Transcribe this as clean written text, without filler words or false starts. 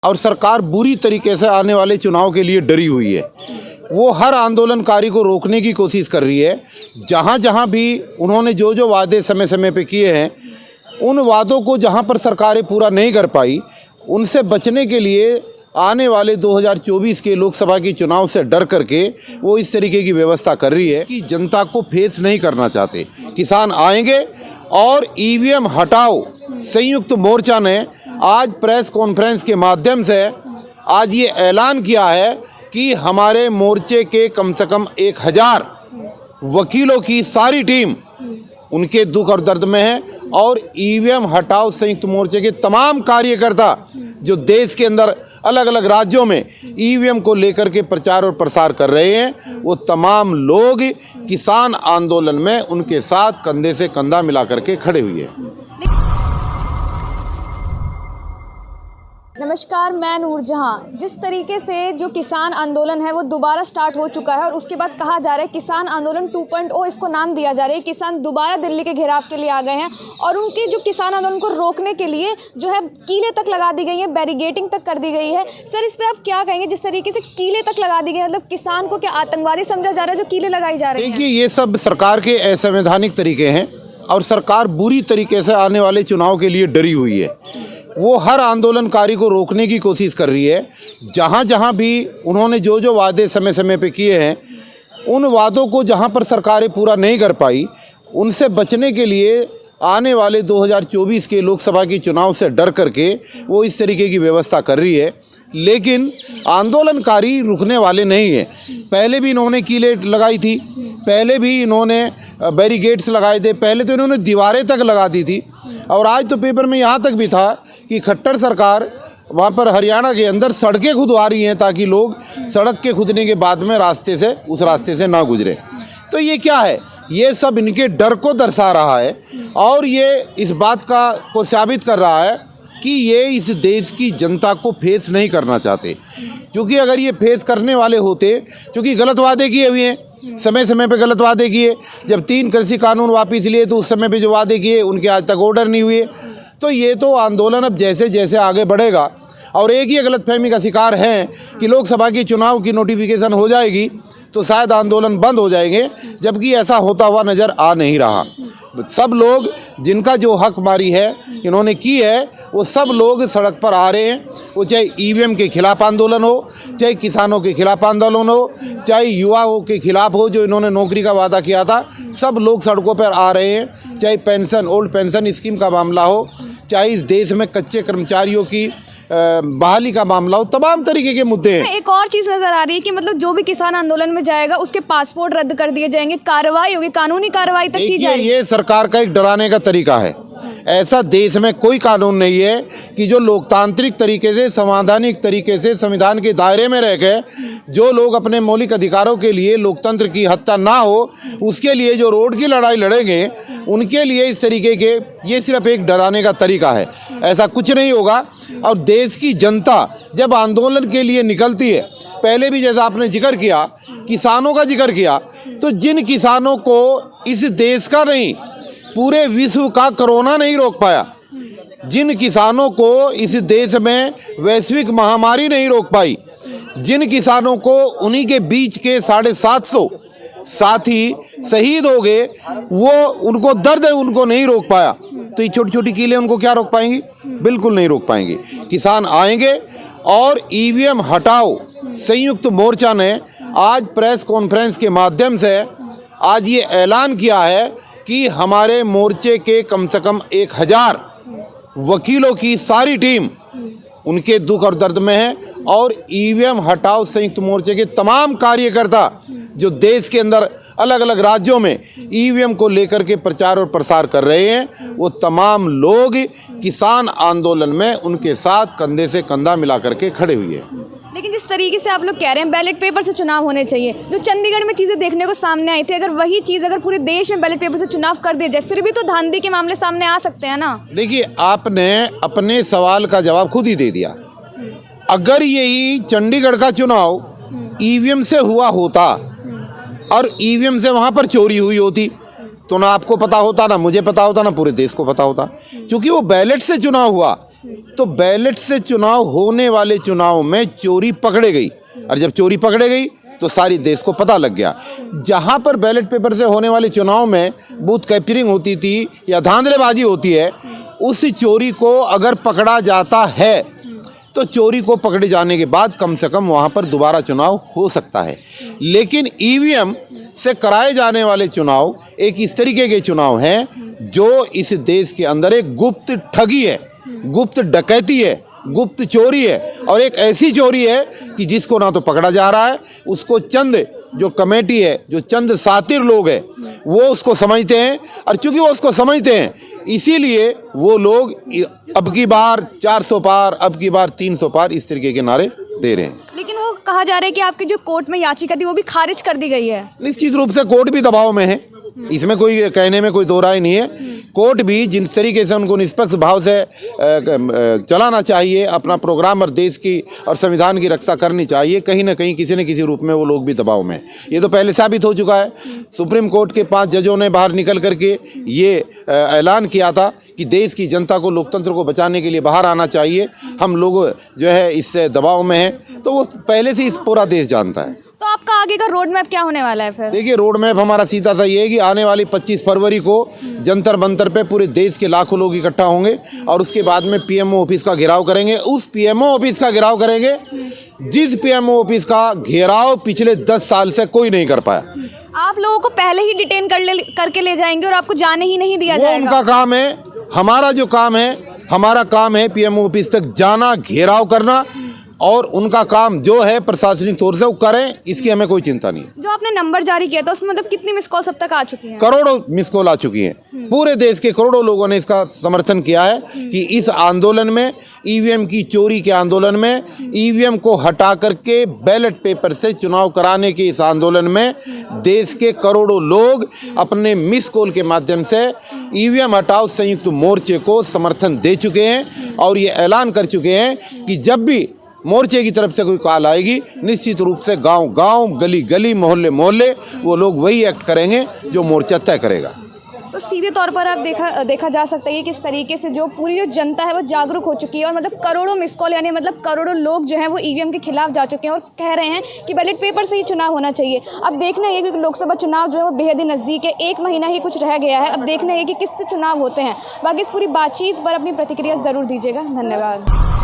और सरकार बुरी तरीके से आने वाले चुनाव के लिए डरी हुई है। वो हर आंदोलनकारी को रोकने की कोशिश कर रही है। जहाँ जहाँ भी उन्होंने जो जो वादे समय समय पे किए हैं, उन वादों को जहाँ पर सरकारें पूरा नहीं कर पाई, उनसे बचने के लिए आने वाले 2024 के लोकसभा के चुनाव से डर करके वो इस तरीके की व्यवस्था कर रही है कि जनता को फेस नहीं करना चाहते। किसान आएंगे और ईवीएम हटाओ संयुक्त मोर्चा ने आज प्रेस कॉन्फ्रेंस के माध्यम से आज ये ऐलान किया है कि हमारे मोर्चे के कम से कम 1000 वकीलों की सारी टीम उनके दुख और दर्द में है। और ईवीएम हटाओ संयुक्त मोर्चे के तमाम कार्यकर्ता जो देश के अंदर अलग अलग राज्यों में ईवीएम को लेकर के प्रचार और प्रसार कर रहे हैं, वो तमाम लोग किसान आंदोलन में उनके साथ कंधे से कंधा मिला करके खड़े हुए हैं। नमस्कार, मैं नूरजहां। जिस तरीके से जो किसान आंदोलन है वो दोबारा स्टार्ट हो चुका है और उसके बाद कहा जा रहा है किसान आंदोलन 2.0 इसको नाम दिया जा रहा है। किसान दोबारा दिल्ली के घेराव के लिए आ गए हैं और उनके जो किसान आंदोलन को रोकने के लिए जो है कीलें तक लगा दी गई हैं, बैरिगेटिंग तक कर दी गई है। सर, इस पर आप क्या कहेंगे? जिस तरीके से कीलें तक लगा दी गई, मतलब किसान को क्या आतंकवादी समझा जा रहा है जो कीलें लगाई जा रही हैं? देखिए, ये सब सरकार के असंवैधानिक तरीके हैं और सरकार बुरी तरीके से आने वाले चुनाव के लिए डरी हुई है। वो हर आंदोलनकारी को रोकने की कोशिश कर रही है। जहाँ जहाँ भी उन्होंने जो जो वादे समय समय पे किए हैं, उन वादों को जहाँ पर सरकारें पूरा नहीं कर पाई, उनसे बचने के लिए आने वाले 2024 के लोकसभा के चुनाव से डर करके वो इस तरीके की व्यवस्था कर रही है। लेकिन आंदोलनकारी रुकने वाले नहीं हैं। पहले भी इन्होंने कीलें लगाई थी, पहले भी इन्होंने बैरिगेट्स लगाए थे, पहले तो इन्होंने दीवारें तक लगा दी थी। और आज तो पेपर में यहाँ तक भी था कि खट्टर सरकार वहाँ पर हरियाणा के अंदर सड़कें खुदवा रही हैं ताकि लोग सड़क के खुदने के बाद में उस रास्ते से ना गुजरे। तो ये क्या है? ये सब इनके डर को दर्शा रहा है और ये इस बात को साबित कर रहा है कि ये इस देश की जनता को फेस नहीं करना चाहते। क्योंकि अगर ये फेस करने वाले होते, क्योंकि गलत वादे किए हुए हैं, समय समय पे गलत वादे किए। जब 3 कृषि कानून वापस लिए तो उस समय पे जो वादे किए उनके आज तक ऑर्डर नहीं हुए। तो ये तो आंदोलन अब जैसे जैसे आगे बढ़ेगा और एक ही गलतफहमी का शिकार हैं कि लोकसभा के चुनाव की नोटिफिकेशन हो जाएगी तो शायद आंदोलन बंद हो जाएंगे, जबकि ऐसा होता हुआ नज़र आ नहीं रहा। सब लोग जिनका जो हक मारी है इन्होंने की है, वो सब लोग सड़क पर आ रहे हैं। वो चाहे ईवीएम के खिलाफ आंदोलन हो, चाहे किसानों के खिलाफ आंदोलन हो, चाहे युवाओं के खिलाफ हो जो इन्होंने नौकरी का वादा किया था, सब लोग सड़कों पर आ रहे हैं। चाहे पेंशन, ओल्ड पेंशन स्कीम का मामला हो, चाहे इस देश में कच्चे कर्मचारियों की बहाली का मामला हो, तमाम तरीके के मुद्दे हैं। एक और चीज़ नज़र आ रही है कि मतलब जो भी किसान आंदोलन में जाएगा उसके पासपोर्ट रद्द कर दिए जाएंगे, कार्रवाई होगी, कानूनी कार्रवाई तक की जाएगी। ये सरकार का एक डराने का तरीका है। ऐसा देश में कोई कानून नहीं है कि जो लोकतांत्रिक तरीके से, संवैधानिक तरीके से, संविधान के दायरे में रह गए, जो लोग अपने मौलिक अधिकारों के लिए लोकतंत्र की हत्या ना हो उसके लिए जो रोड की लड़ाई लड़ेंगे, उनके लिए इस तरीके के, ये सिर्फ एक डराने का तरीका है। ऐसा कुछ नहीं होगा। और देश की जनता जब आंदोलन के लिए निकलती है, पहले भी जैसा आपने जिक्र किया, किसानों का जिक्र किया, तो जिन किसानों को इस देश का नहीं पूरे विश्व का कोरोना नहीं रोक पाया, जिन किसानों को इस देश में वैश्विक महामारी नहीं रोक पाई, जिन किसानों को उन्हीं के बीच के 750 साथी शहीद हो गए, वो उनको दर्द है, उनको नहीं रोक पाया। तो ये छोटी छोटी कीलें उनको क्या रोक पाएंगी? बिल्कुल नहीं रोक पाएंगी। किसान आएंगे और ईवीएम हटाओ संयुक्त मोर्चा ने आज प्रेस कॉन्फ्रेंस के माध्यम से आज ये ऐलान किया है कि हमारे मोर्चे के कम से कम 1000 वकीलों की सारी टीम उनके दुख और दर्द में है। और ईवीएम हटाओ संयुक्त मोर्चे के तमाम कार्यकर्ता जो देश के अंदर अलग अलग राज्यों में ईवीएम को लेकर के प्रचार और प्रसार कर रहे हैं, वो तमाम लोग किसान आंदोलन में उनके साथ कंधे से कंधा मिला करके खड़े हुए हैं। लेकिन जिस तरीके से आप लोग कह रहे हैं बैलेट पेपर से चुनाव होने चाहिए, जो चंडीगढ़ में चीज़ें देखने को सामने आई थी, अगर वही चीज़ अगर पूरे देश में बैलेट पेपर से चुनाव कर दिया जाए, फिर भी तो धांधली के मामले सामने आ सकते हैं ना। देखिए, आपने अपने सवाल का जवाब खुद ही दे दिया। अगर यही चंडीगढ़ का चुनाव ईवीएम से हुआ होता और ईवीएम से वहाँ पर चोरी हुई होती तो ना आपको पता होता, ना मुझे पता होता, ना पूरे देश को पता होता। क्योंकि वो बैलेट से चुनाव हुआ, तो बैलेट से चुनाव होने वाले चुनाव में चोरी पकड़े गई, और जब चोरी पकड़े गई तो सारी देश को पता लग गया। जहाँ पर बैलेट पेपर से होने वाले चुनाव में बूथ कैप्चरिंग होती थी या धांधलेबाजी होती है, उस चोरी को अगर पकड़ा जाता है तो चोरी को पकड़े जाने के बाद कम से कम वहाँ पर दोबारा चुनाव हो सकता है। लेकिन ईवीएम से कराए जाने वाले चुनाव एक इस तरीके के चुनाव हैं जो इस देश के अंदर एक गुप्त ठगी है, गुप्त डकैती है, गुप्त चोरी है, और एक ऐसी चोरी है कि जिसको ना तो पकड़ा जा रहा है, उसको चंद जो कमेटी है, जो चंद सातिर लोग हैं वो उसको समझते हैं, और चूंकि वो उसको समझते हैं इसीलिए वो लोग अब की बार 400 पार, अब की बार 300 पार, इस तरीके के नारे दे रहे हैं। लेकिन वो कहा जा रहा है कि आपकी जो कोर्ट में याचिका थी वो भी खारिज कर दी गई है। निश्चित रूप से कोर्ट भी दबाव में है, इसमें कोई कहने में कोई दो राय नहीं है। कोर्ट भी जिस तरीके से उनको निष्पक्ष भाव से चलाना चाहिए, अपना प्रोग्राम और देश की और संविधान की रक्षा करनी चाहिए, कहीं ना कहीं किसी न किसी रूप में वो लोग भी दबाव में हैं। ये तो पहले साबित हो चुका है। सुप्रीम कोर्ट के 5 जजों ने बाहर निकल करके ये ऐलान किया था कि देश की जनता को, लोकतंत्र को बचाने के लिए बाहर आना चाहिए, हम लोग जो है इससे दबाव में हैं, तो वो पहले से इस पूरा देश जानता है। तो आपका आगे का रोड मैप क्या होने वाला है फिर? देखिए, रोड मैप हमारा सीधा सा ये है कि आने वाली 25 फरवरी को जंतर मंतर पे पूरे देश के लाखों लोग इकट्ठा होंगे और उसके बाद में पीएमओ ऑफिस का घेराव करेंगे। उस पीएमओ ऑफिस का घेराव करेंगे जिस पीएमओ ऑफिस का घेराव पिछले 10 साल से कोई नहीं कर पाया। आप लोगों को पहले ही डिटेन करके ले जाएंगे और आपको जाने ही नहीं दिया जाएगा। उनका काम है। हमारा जो काम है, हमारा काम है पीएमओ ऑफिस तक जाना, घेराव करना, और उनका काम जो है प्रशासनिक तौर से वो करें, इसकी हमें कोई चिंता नहीं है। जो आपने नंबर जारी किया था उसमें मतलब कितनी मिस कॉल अब तक आ चुकी हैं? करोड़ों मिस कॉल आ चुकी हैं। पूरे देश के करोड़ों लोगों ने इसका समर्थन किया है कि इस आंदोलन में, ईवीएम की चोरी के आंदोलन में, ईवीएम को हटा करके बैलेट पेपर से चुनाव कराने के इस आंदोलन में देश के करोड़ों लोग अपने मिस कॉल के माध्यम से ईवीएम हटाओ संयुक्त मोर्चे को समर्थन दे चुके हैं और ये ऐलान कर चुके हैं कि जब भी मोर्चे की तरफ से कोई कॉल आएगी, निश्चित रूप से गांव गांव, गली गली, मोहल्ले मोहल्ले वो लोग वही एक्ट करेंगे जो मोर्चा तय करेगा। तो सीधे तौर पर अब देखा जा सकता है कि किस तरीके से जो पूरी जो जनता है वो जागरूक हो चुकी है और मतलब करोड़ों मिस कॉल, यानी मतलब करोड़ों लोग जो हैं वो ईवीएम के खिलाफ जा चुके हैं और कह रहे हैं कि बैलेट पेपर से ही चुनाव होना चाहिए। अब देखना है कि लोकसभा चुनाव जो है वो बेहद ही नज़दीक है, 1 महीना ही कुछ रह गया है। अब देखना है कि किससे चुनाव होते हैं। बाकी इस पूरी बातचीत पर अपनी प्रतिक्रिया ज़रूर दीजिएगा। धन्यवाद।